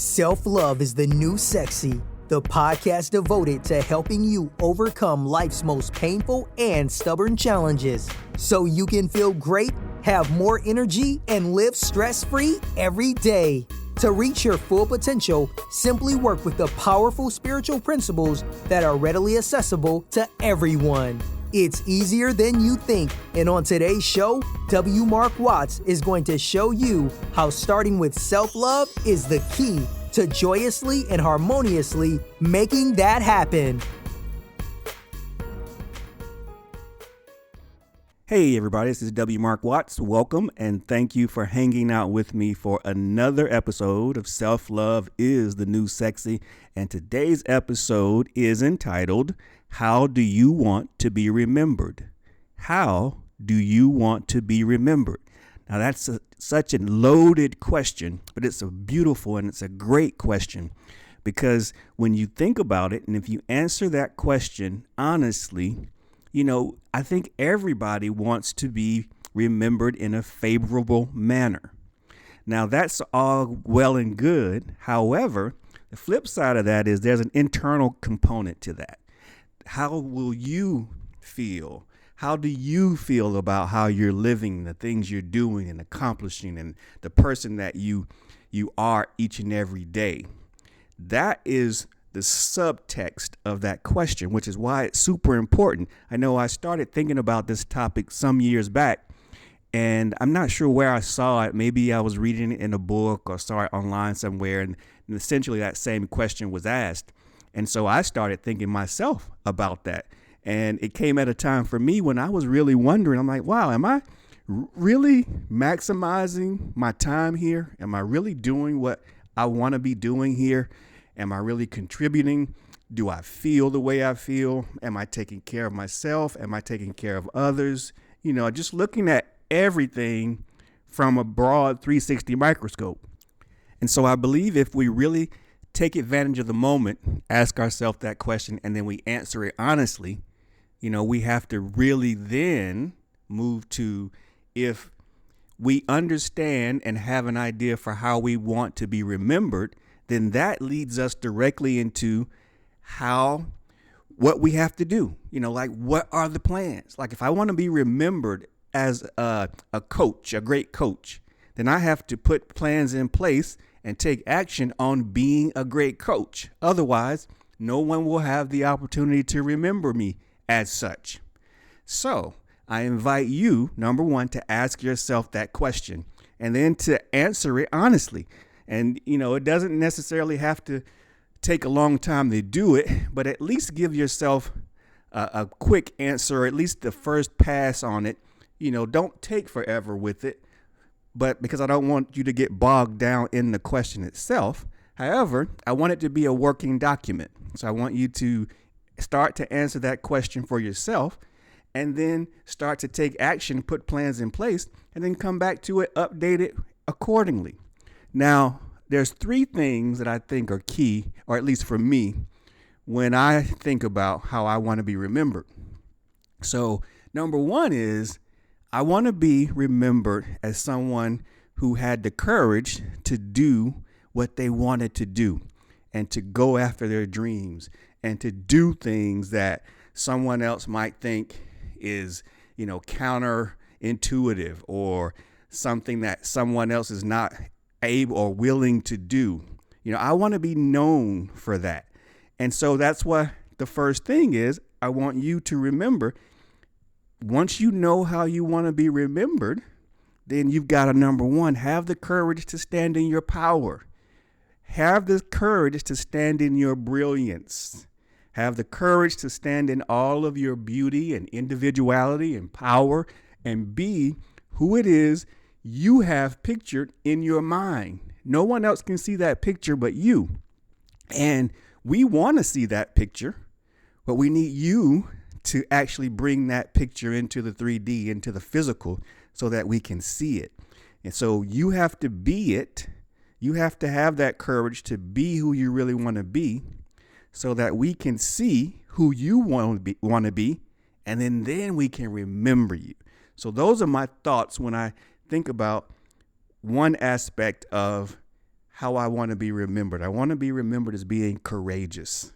Self-Love is the New Sexy, the podcast devoted to helping you overcome life's most painful and stubborn challenges so you can feel great, have more energy, and live stress-free every day. To reach your full potential, simply work with the powerful spiritual principles that are readily accessible to everyone. It's easier than you think, and on today's show, W. Mark Watts is going to show you how starting with self-love is the key to joyously and harmoniously making that happen. Hey everybody, this is W. Mark Watts. Welcome and thank you for hanging out with me for another episode of Self-Love is the New Sexy. And today's episode is entitled, How Do You Want to Be Remembered? How do you want to be remembered? Now that's such a loaded question, but it's a beautiful and it's a great question because when you think about it and if you answer that question honestly, I think everybody wants to be remembered in a favorable manner. Now, that's all well and good. However, the flip side of that is there's an internal component to that. How will you feel? How do you feel about how you're living, the things you're doing and accomplishing, and the person that you are each and every day? That is the subtext of that question, which is why it's super important. I know I started thinking about this topic some years back, and I'm not sure where I saw it. Maybe I was reading it in a book or saw it online somewhere, and essentially that same question was asked. And so I started thinking myself about that. And it came at a time for me when I was really wondering, I'm like, wow, am I really maximizing my time here? Am I really doing what I want to be doing here? Am I really contributing? Do I feel the way I feel? Am I taking care of myself? Am I taking care of others? Just looking at everything from a broad 360 microscope. And so I believe if we really take advantage of the moment, ask ourselves that question, and then we answer it honestly, we have to really then move to if we understand and have an idea for how we want to be remembered, then that leads us directly into what we have to do. What are the plans? Like if I want to be remembered as a coach, a great coach, then I have to put plans in place and take action on being a great coach. Otherwise, no one will have the opportunity to remember me as such. So I invite you, number one, to ask yourself that question and then to answer it honestly. And, it doesn't necessarily have to take a long time to do it, but at least give yourself a quick answer, at least the first pass on it. Don't take forever with it, but because I don't want you to get bogged down in the question itself. However, I want it to be a working document. So I want you to start to answer that question for yourself and then start to take action, put plans in place, and then come back to it, update it accordingly. Now, there's three things that I think are key, or at least for me, when I think about how I want to be remembered. So number one is I want to be remembered as someone who had the courage to do what they wanted to do and to go after their dreams and to do things that someone else might think is, counterintuitive or something that someone else is not able or willing to do. I want to be known for that. And so that's what the first thing is. I want you to remember, once you know how you want to be remembered, then you've got to, number one, have the courage to stand in your power. Have the courage to stand in your brilliance. Have the courage to stand in all of your beauty and individuality and power and be who it is you have pictured in your mind. No one else can see that picture but you. And we want to see that picture, but we need you to actually bring that picture into the 3D, into the physical, so that we can see it. And so you have to be it. You have to have that courage to be who you really want to be so that we can see who you want to be, and then we can remember you. So those are my thoughts when I think about one aspect of how I want to be remembered. I want to be remembered as being courageous.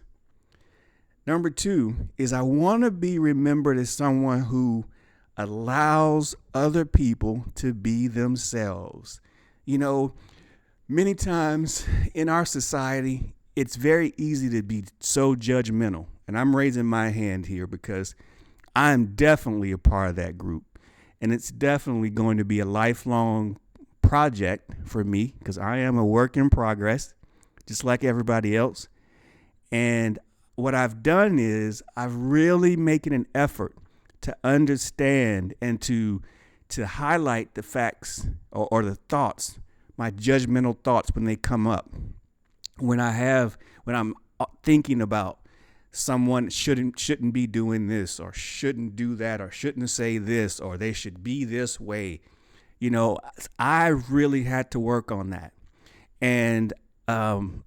Number 2 is I want to be remembered as someone who allows other people to be themselves. You know, many times in our society, it's very easy to be so judgmental. And I'm raising my hand here because I'm definitely a part of that group. And it's definitely going to be a lifelong project for me because I am a work in progress, just like everybody else. And what I've done is I've really making an effort to understand and to highlight the facts or the thoughts, my judgmental thoughts when they come up. When I'm thinking about someone shouldn't be doing this or shouldn't do that or shouldn't say this or they should be this way. You know, I really had to work on that. And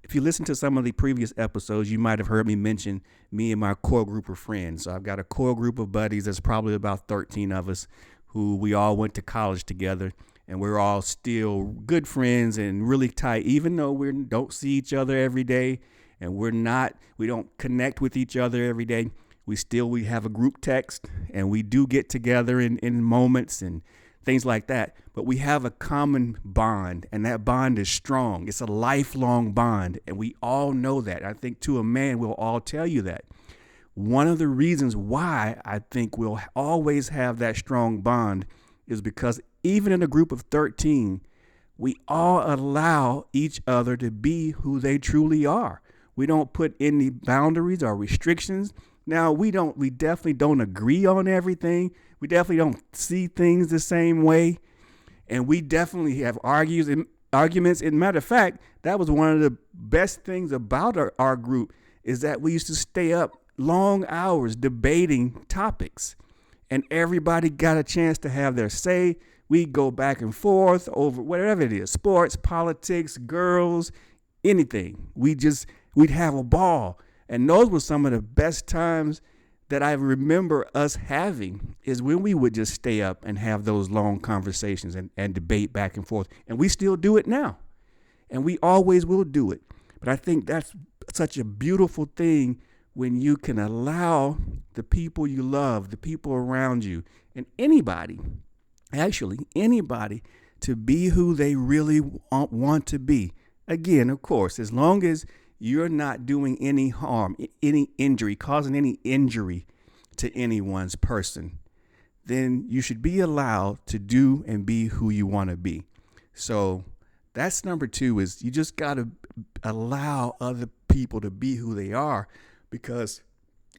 if you listen to some of the previous episodes, you might have heard me mention me and my core group of friends. So I've got a core group of buddies. There's probably about 13 of us who we all went to college together. And we're all still good friends and really tight, even though we don't see each other every day and we don't connect with each other every day. We have a group text and we do get together in moments and things like that. But we have a common bond, and that bond is strong. It's a lifelong bond, and we all know that. I think to a man, we'll all tell you that. One of the reasons why I think we'll always have that strong bond is because even in a group of 13, we all allow each other to be who they truly are. We don't put any boundaries or restrictions. Now, we definitely don't agree on everything. We definitely don't see things the same way. And we definitely have arguments. And matter of fact, that was one of the best things about our group is that we used to stay up long hours debating topics. And everybody got a chance to have their say. We go back and forth over whatever it is, sports, politics, girls, anything. We'd have a ball. And those were some of the best times that I remember us having is when we would just stay up and have those long conversations and debate back and forth. And we still do it now. And we always will do it. But I think that's such a beautiful thing when you can allow the people you love, the people around you, and anybody to be who they really want to be. Again, of course, as long as you're not doing any harm, causing any injury to anyone's person, then you should be allowed to do and be who you want to be. So that's number 2 is you just got to allow other people to be who they are, because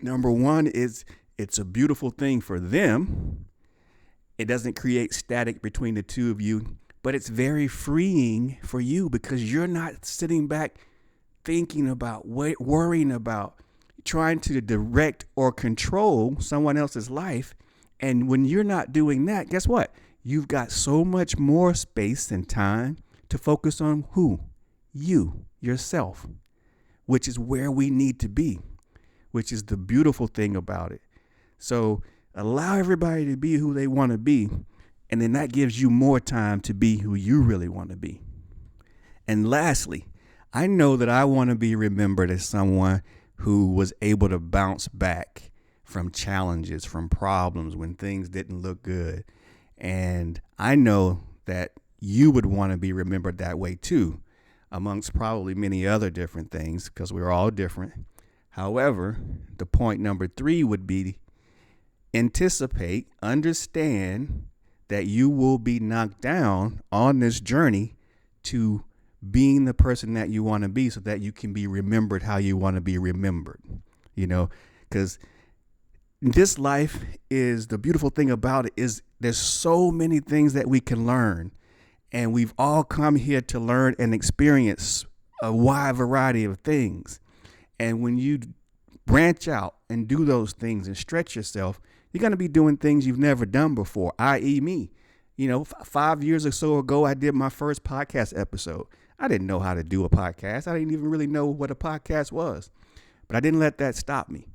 number 1 is it's a beautiful thing for them. It doesn't create static between the two of you, but it's very freeing for you because you're not sitting back thinking about, worrying about, trying to direct or control someone else's life. And when you're not doing that, guess what? You've got so much more space and time to focus on who? You, yourself, which is where we need to be, which is the beautiful thing about it. So allow everybody to be who they want to be, and then that gives you more time to be who you really want to be. And lastly, I know that I want to be remembered as someone who was able to bounce back from challenges, from problems when things didn't look good. And I know that you would want to be remembered that way too, amongst probably many other different things, because we're all different. However, the point number 3 would be anticipate, understand that you will be knocked down on this journey to being the person that you want to be so that you can be remembered how you want to be remembered, because this life is the beautiful thing about it is there's so many things that we can learn, and we've all come here to learn and experience a wide variety of things. And when you branch out and do those things and stretch yourself, you're going to be doing things you've never done before, i.e. me. 5 years or so ago, I did my first podcast episode. I didn't know how to do a podcast. I didn't even really know what a podcast was, but I didn't let that stop me.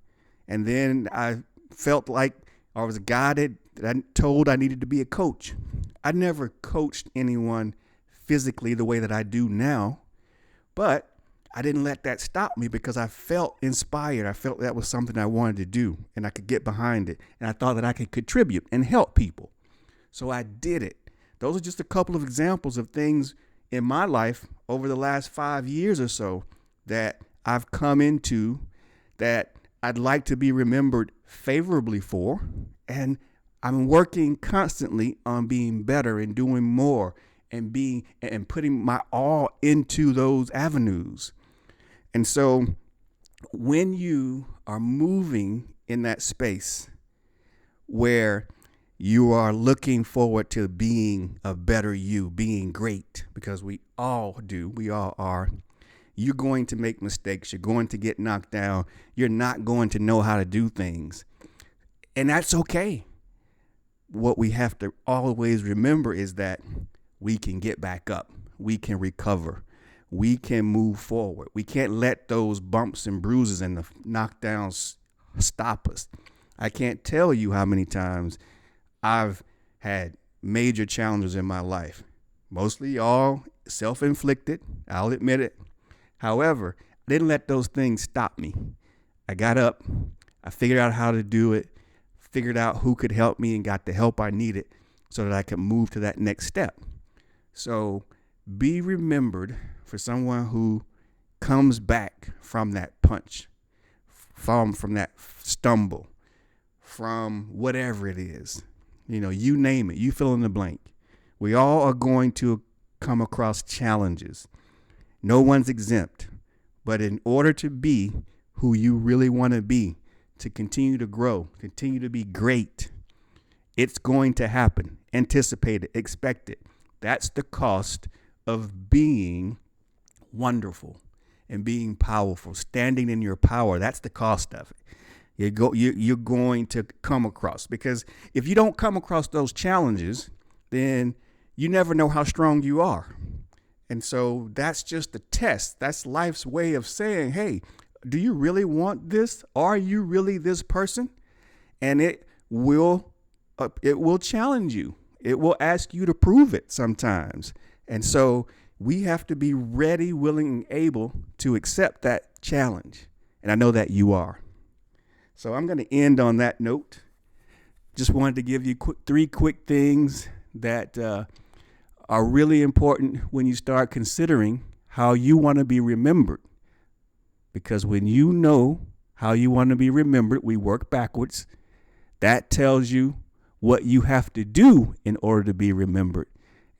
And then I felt like I was guided, that I told I needed to be a coach. I never coached anyone physically the way that I do now, But I didn't let that stop me because I felt inspired. I felt that was something I wanted to do and I could get behind it. And I thought that I could contribute and help people. So I did it. Those are just a couple of examples of things in my life over the last 5 years or so that I've come into that I'd like to be remembered favorably for. And I'm working constantly on being better and doing more and putting my all into those avenues. And so when you are moving in that space where you are looking forward to being a better you, being great, because we all do, we all are, you're going to make mistakes. You're going to get knocked down. You're not going to know how to do things. And that's okay. What we have to always remember is that we can get back up. We can recover. We can move forward. We can't let those bumps and bruises and the knockdowns stop us. I can't tell you how many times I've had major challenges in my life, mostly all self-inflicted. I'll admit it. However, I didn't let those things stop me. I got up, I figured out how to do it, figured out who could help me and got the help I needed so that I could move to that next step. So be remembered for someone who comes back from that punch, from that stumble, from whatever it is. You name it, you fill in the blank. We all are going to come across challenges. No one's exempt. But in order to be who you really want to be, to continue to grow, continue to be great, it's going to happen. Anticipate it, expect it. That's the cost of being wonderful and being powerful, standing in your power. That's the cost of it. You're going to come across, because if you don't come across those challenges, then you never know how strong you are. And so that's just a test. That's life's way of saying, hey, do you really want this? Are you really this person? And it will challenge you. It will ask you to prove it sometimes. And so we have to be ready, willing, and able to accept that challenge. And I know that you are. So I'm going to end on that note. Just wanted to give you three quick things that are really important when you start considering how you want to be remembered. Because when you know how you want to be remembered, we work backwards. That tells you what you have to do in order to be remembered.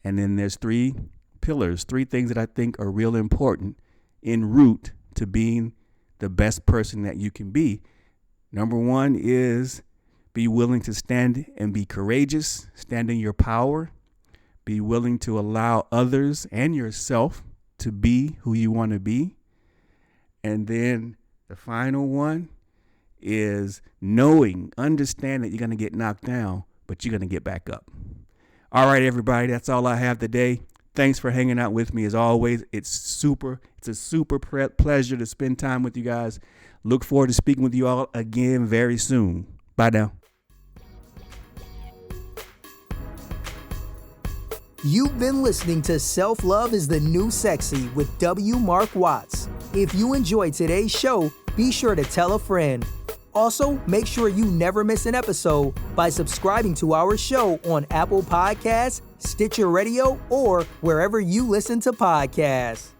And then there's three pillars, three things that I think are real important en route to being the best person that you can be. Number one is be willing to stand and be courageous, stand in your power, be willing to allow others and yourself to be who you want to be. And then the final one is understand that you're going to get knocked down, but you're going to get back up. All right, everybody, that's all I have today. Thanks for hanging out with me as always. It's a super pleasure to spend time with you guys. Look forward to speaking with you all again very soon. Bye now. You've been listening to Self-Love is the New Sexy with W. Mark Watts. If you enjoyed today's show, be sure to tell a friend. Also, make sure you never miss an episode by subscribing to our show on Apple Podcasts, Stitcher Radio, or wherever you listen to podcasts.